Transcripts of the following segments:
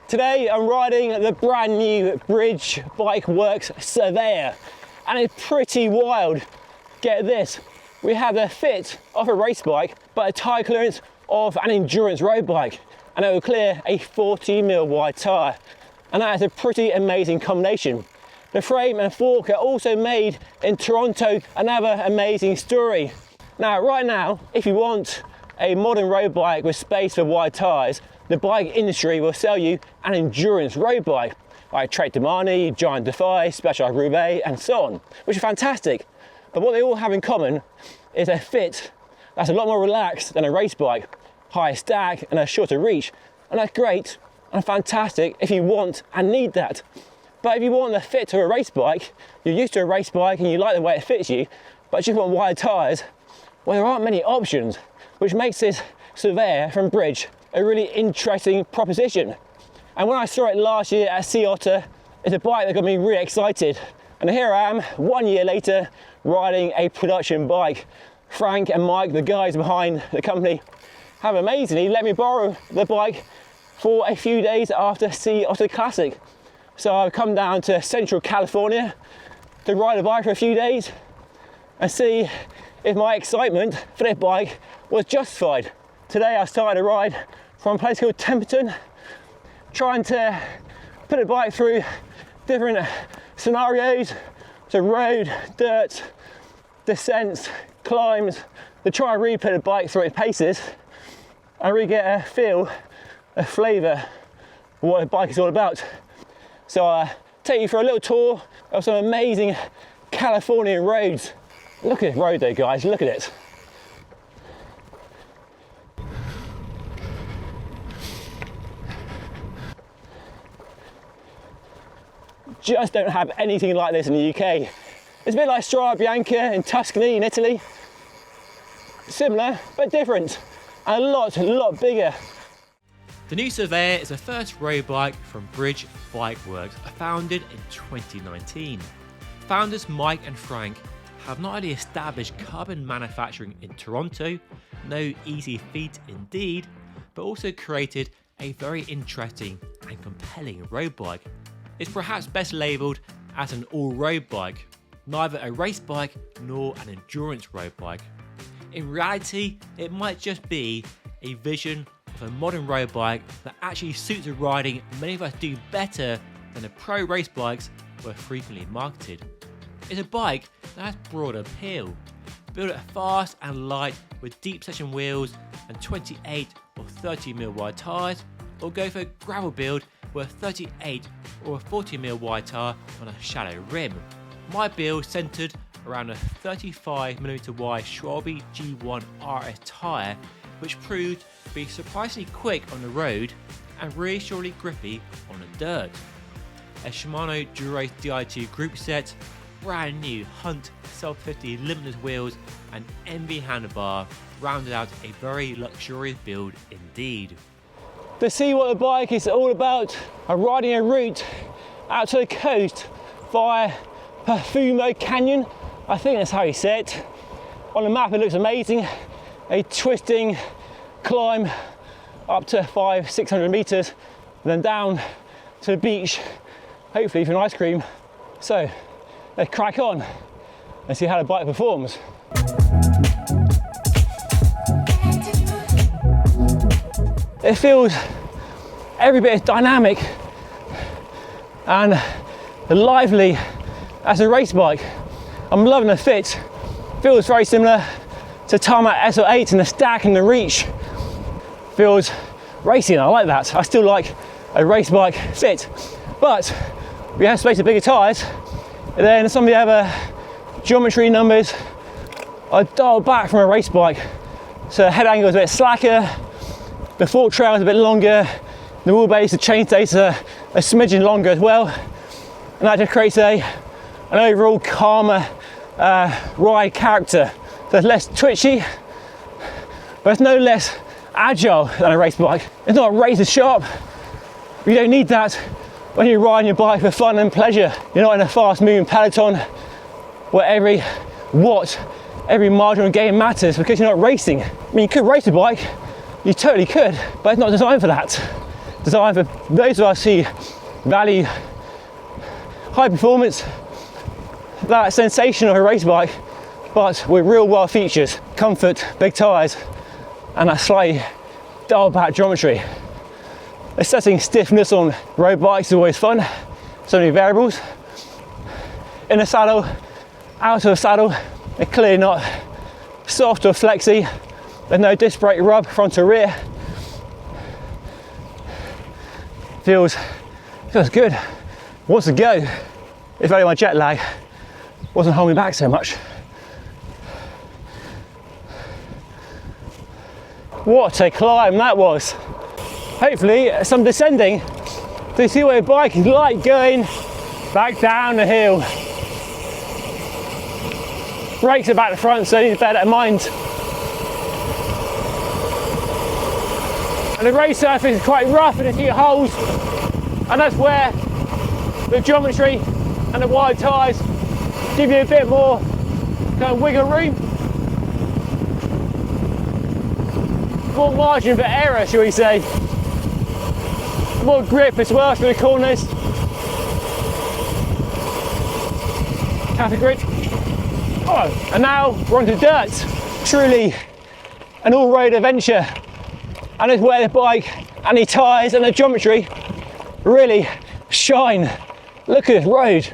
Today I'm riding the brand new Bridge Bike Works Surveyor, and it's pretty wild. Get this, we have the fit of a race bike but a tyre clearance of an endurance road bike, and it will clear a 40mm wide tyre, and that is a pretty amazing combination. The frame and fork are also made in Toronto, another amazing story. Now right now, if you want a modern road bike with space for wide tyres, the bike industry will sell you an endurance road bike like Trek Demani, Giant Defy, Specialized Roubaix and so on, which are fantastic. But what they all have in common is a fit that's a lot more relaxed than a race bike, higher stack and a shorter reach, and that's great and fantastic if you want and need that. But if you want the fit of a race bike, you're used to a race bike and you like the way it fits you, but you want wide tyres, well, there aren't many options, which makes this Surveyor from Bridge a really interesting proposition. And when I saw it last year at Sea Otter, it's a bike that got me really excited. And here I am, 1 year later, riding a production bike. Frank and Mike, the guys behind the company, have amazingly let me borrow the bike for a few days after Sea Otter Classic. So I've come down to Central California to ride a bike for a few days and see if my excitement for this bike was justified. Today I started a ride from a place called Templeton, trying to put a bike through different scenarios, so road, dirt, descents, climbs, to try and really put a bike through its paces and really get a feel, a flavour of what a bike is all about. So I'll take you for a little tour of some amazing Californian roads. Look at this road though, guys, look at it. Just don't have anything like this in the UK. It's a bit like Strada Bianca in Tuscany in Italy. Similar, but different, and a lot bigger. The new Surveyor is the first road bike from Bridge Bike Works, founded in 2019. Founders Mike and Frank have not only established carbon manufacturing in Toronto, no easy feat indeed, but also created a very interesting and compelling road bike. It's perhaps best labelled as an all-road bike, neither a race bike nor an endurance road bike. In reality, it might just be a vision of a modern road bike that actually suits the riding many of us do better than the pro race bikes were frequently marketed. It's a bike that has broad appeal, built at fast and light with deep section wheels and 28 or 30mm wide tyres, or go for a gravel build with a 38 or a 40mm wide tyre on a shallow rim. My build centred around a 35mm wide Schwalbe G1 RS tyre, which proved to be surprisingly quick on the road and reassuringly grippy on the dirt. A Shimano Dura-Race Di2 group set, brand new Hunt Sub 50 limitless wheels and MV handlebar rounded out a very luxurious build indeed. To see what the bike is all about, I'm riding a route out to the coast via Perfumo Canyon, I think that's how you say it. On the map it looks amazing, a twisting climb up to 500-600 meters, and then down to the beach, hopefully for an ice cream. So let's crack on and see how the bike performs. It feels every bit as dynamic and lively as a race bike. I'm loving the fit. Feels very similar to Tarmac SL8 in the stack and the reach. Feels racing, I like that. I still like a race bike fit, but we have space for bigger tyres. And then some of the other geometry numbers are dialed back from a race bike. So the head angle is a bit slacker, the fork trail is a bit longer, the wheelbase, the chainstay is a smidgen longer as well, and that just creates an overall calmer ride character. So it's less twitchy, but it's no less agile than a race bike. It's not razor sharp. You don't need that when you're riding your bike for fun and pleasure. You're not in a fast moving peloton where every watt, every marginal gain matters because you're not racing. I mean, you could race a bike, you totally could, but it's not designed for that. It's designed for those of us who value high performance, that sensation of a race bike, but with real world features, comfort, big tyres, and that slightly dialed back geometry. Assessing stiffness on road bikes is always fun. So many variables. In the saddle, out of the saddle, they're clearly not soft or flexy. There's no disc brake rub front or rear. Feels good. Wants to go. If only my jet lag wasn't holding me back so much. What a climb that was. Hopefully some descending to see what a bike is like going back down the hill. Brakes are back to front, so I need to bear that in mind. And the race surface is quite rough in a few holes, and that's where the geometry and the wide tyres give you a bit more kind of wiggle room. More margin for error, shall we say. More grip as well through the corners. Cafe grid. Oh, and now we're onto dirt. Truly an all-road adventure. And it's where the bike and the tyres and the geometry really shine. Look at this road,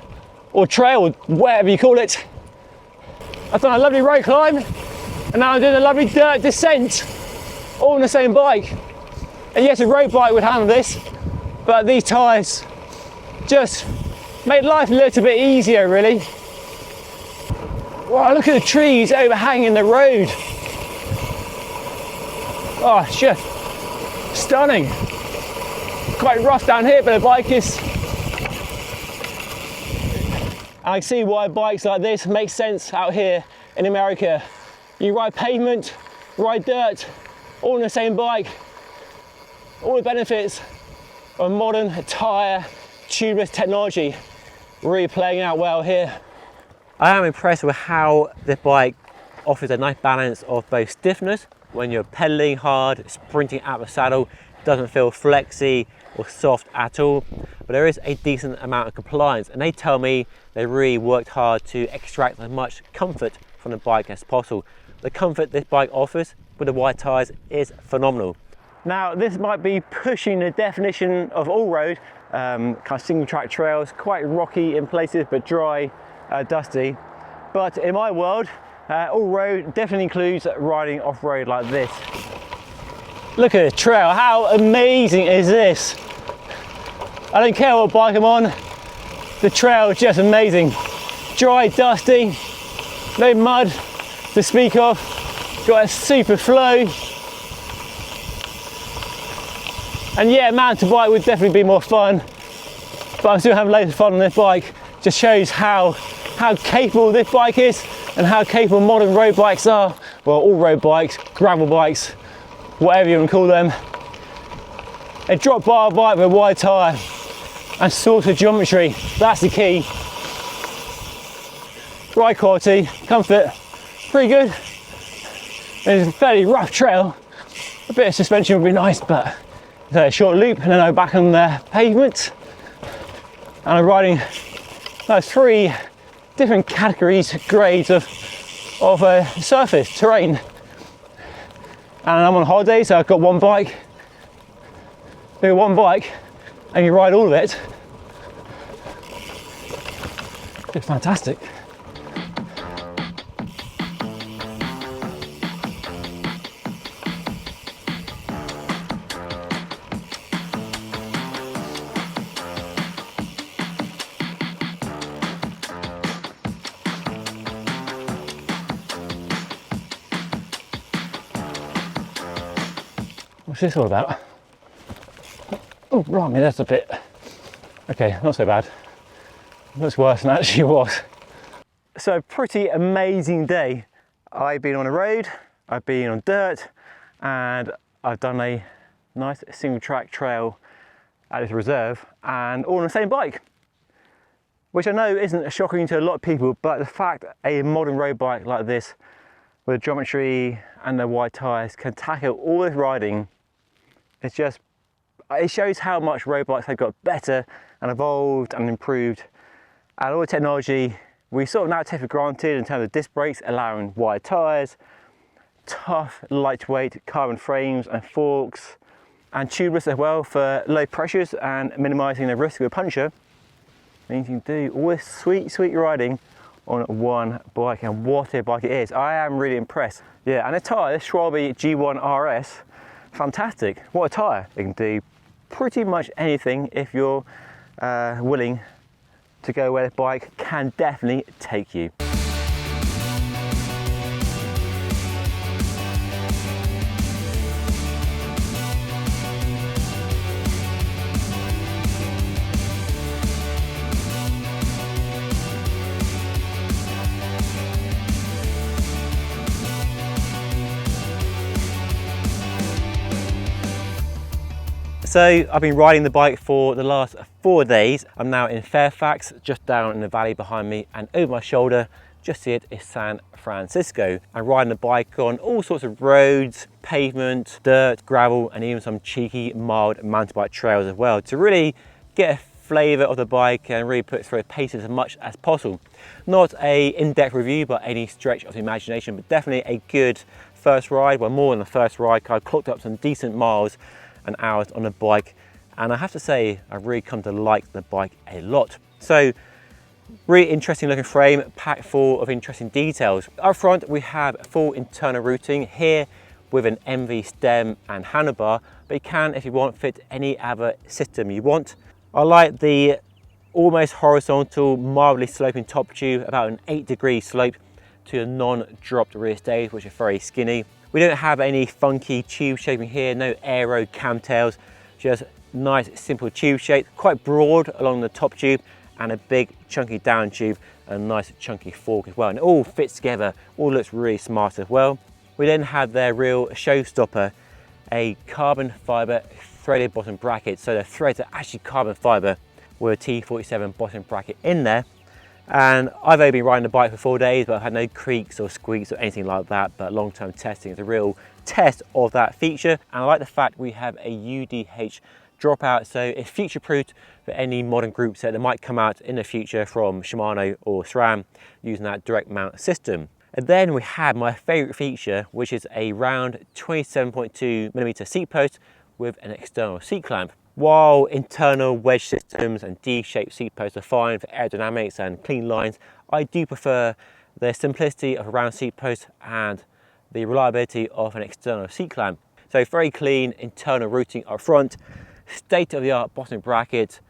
or trail, or whatever you call it. I've done a lovely road climb, and now I'm doing a lovely dirt descent, all on the same bike. And yes, a road bike would handle this, but these tyres just make life a little bit easier, really. Wow, look at the trees overhanging the road. Oh, it's just stunning. Quite rough down here, but the bike is... I see why bikes like this make sense out here in America. You ride pavement, ride dirt, all on the same bike. All the benefits of modern tyre, tubeless technology really playing out well here. I am impressed with how the bike offers a nice balance of both stiffness when you're pedaling hard, sprinting out of the saddle, doesn't feel flexy or soft at all, but there is a decent amount of compliance, and they tell me they really worked hard to extract as much comfort from the bike as possible. The comfort this bike offers with the wide tyres is phenomenal. Now, this might be pushing the definition of all-road, kind of single-track trails, quite rocky in places, but dry, dusty. But in my world, all-road definitely includes riding off-road like this. Look at the trail, how amazing is this? I don't care what bike I'm on, the trail is just amazing. Dry, dusty, no mud to speak of, got a super flow. And yeah, mountain bike would definitely be more fun, but I'm still having loads of fun on this bike. Just shows how capable this bike is and how capable modern road bikes are. Well, all road bikes, gravel bikes, whatever you want to call them. A drop bar bike with a wide tyre and sort of geometry, that's the key. Ride quality, comfort, pretty good. It's a fairly rough trail. A bit of suspension would be nice, but it's a short loop and then I'm back on the pavement. And I'm riding three different categories, grades of surface, terrain. And I'm on holiday, so I've got one bike. Do one bike and you ride all of it. It's fantastic. What's this all about? Oh, blimey, that's a bit... Okay, not so bad. Looks worse than it actually was. So, pretty amazing day. I've been on a road, I've been on dirt, and I've done a nice single track trail at this reserve, and all on the same bike. Which I know isn't shocking to a lot of people, but the fact a modern road bike like this, with the geometry and the wide tyres, can tackle all this riding, it's just It shows how much road bikes have got better and evolved and improved. And all the technology we sort of now take for granted in terms of disc brakes, allowing wide tyres, tough, lightweight carbon frames and forks, and tubeless as well for low pressures and minimising the risk of a puncture. Means you can do all this sweet riding on one bike, and what a bike it is. I am really impressed. Yeah, and the tyre, this Schwalbe G1 RS, fantastic. What a tyre. It can do pretty much anything if you're willing to go where the bike can definitely take you. So I've been riding the bike for the last 4 days. I'm now in Fairfax, just down in the valley behind me, and over my shoulder, just see it, is San Francisco. I'm riding the bike on all sorts of roads, pavement, dirt, gravel, and even some cheeky, mild mountain bike trails as well, to really get a flavour of the bike and really put it through paces as much as possible. Not a in-depth review by any stretch of the imagination, but definitely a good first ride. Well, more than the first ride, I clocked up some decent miles and hours on the bike, and I have to say I've really come to like the bike a lot. So really interesting looking frame, packed full of interesting details. Up front we have full internal routing here with an MV stem and handlebar, but you can, if you want, fit any other system you want. I like the almost horizontal, mildly sloping top tube, about an 8-degree slope to a non-dropped rear stage, which is very skinny. We don't have any funky tube shaping here, no aero camtails, just nice simple tube shape, quite broad along the top tube, and a big chunky down tube, and a nice chunky fork as well. And it all fits together, all looks really smart as well. We then have their real showstopper, a carbon fibre threaded bottom bracket. So the threads are actually carbon fibre with a T47 bottom bracket in there. And I've only been riding the bike for 4 days, but I've had no creaks or squeaks or anything like that. But long-term testing is a real test of that feature. And I like the fact we have a UDH dropout, so it's future-proofed for any modern group set that might come out in the future from Shimano or SRAM using that direct mount system. And then we have my favourite feature, which is a round 27.2mm seat post with an external seat clamp. While internal wedge systems and D-shaped seat posts are fine for aerodynamics and clean lines, I do prefer the simplicity of a round seat post and the reliability of an external seat clamp. So very clean internal routing up front, state-of-the-art bottom bracket,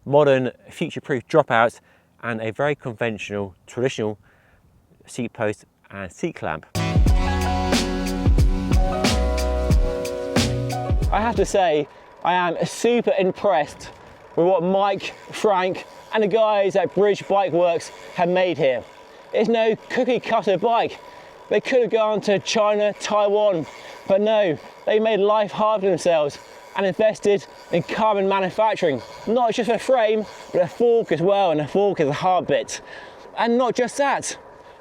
modern future-proof dropouts, and a very conventional, traditional seat post and seat clamp. I have to say, I am super impressed with what Mike, Frank and the guys at Bridge Bike Works have made here. It's no cookie cutter bike. They could have gone to China, Taiwan, but no, they made life hard for themselves and invested in carbon manufacturing. Not just a frame, but a fork as well, and the fork is a hard bit. And not just that,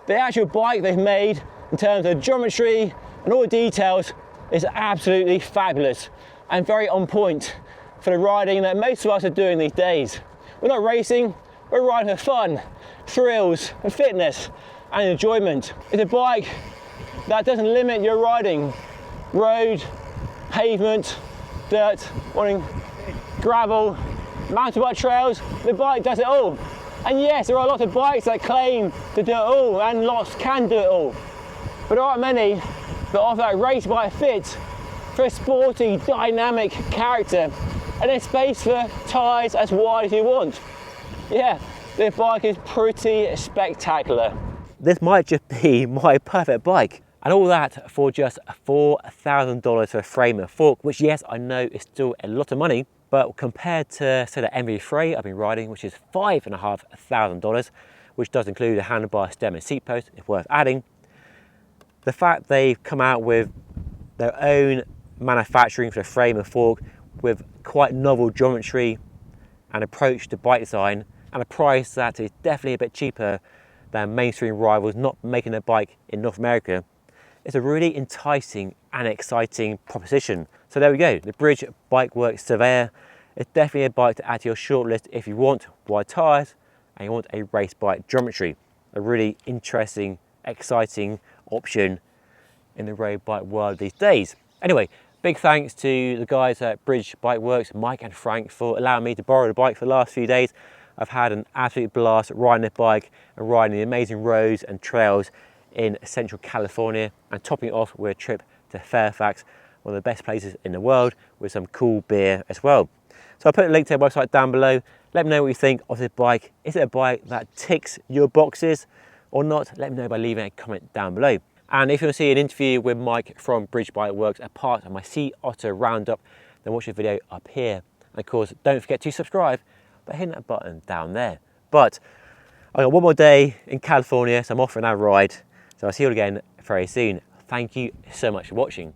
the actual bike they've made in terms of geometry and all the details is absolutely fabulous and very on point for the riding that most of us are doing these days. We're not racing, we're riding for fun, thrills, and fitness and enjoyment. It's a bike that doesn't limit your riding. Road, pavement, dirt, gravel, mountain bike trails, the bike does it all. And yes, there are lots of bikes that claim to do it all, and lots can do it all. But there aren't many that offer that race bike fit for a sporty, dynamic character, and there's space for tyres as wide as you want. Yeah, this bike is pretty spectacular. This might just be my perfect bike. And all that for just $4,000 for a frame and fork, which yes, I know is still a lot of money, but compared to, say, the MV3 I've been riding, which is $5,500, which does include a handlebar, stem and seat post, it's worth adding. The fact they've come out with their own manufacturing for the frame and fork with quite novel geometry and approach to bike design, and a price that is definitely a bit cheaper than mainstream rivals not making a bike in North America, it's a really enticing and exciting proposition. So there we go, the Bridge Bike Works Surveyor. It's definitely a bike to add to your shortlist if you want wide tyres and you want a race bike geometry. A really interesting, exciting option in the road bike world these days. Anyway, big thanks to the guys at Bridge Bike Works, Mike and Frank, for allowing me to borrow the bike for the last few days. I've had an absolute blast riding the bike and riding the amazing roads and trails in Central California, and topping it off with a trip to Fairfax, one of the best places in the world, with some cool beer as well. So I'll put a link to their website down below. Let me know what you think of this bike. Is it a bike that ticks your boxes or not? Let me know by leaving a comment down below. And if you want to see an interview with Mike from Bridge Bike Works, a part of my Sea Otter Roundup, then watch the video up here. And of course, don't forget to subscribe by hitting that button down there. But I've got one more day in California, so I'm off for another ride. So I'll see you all again very soon. Thank you so much for watching.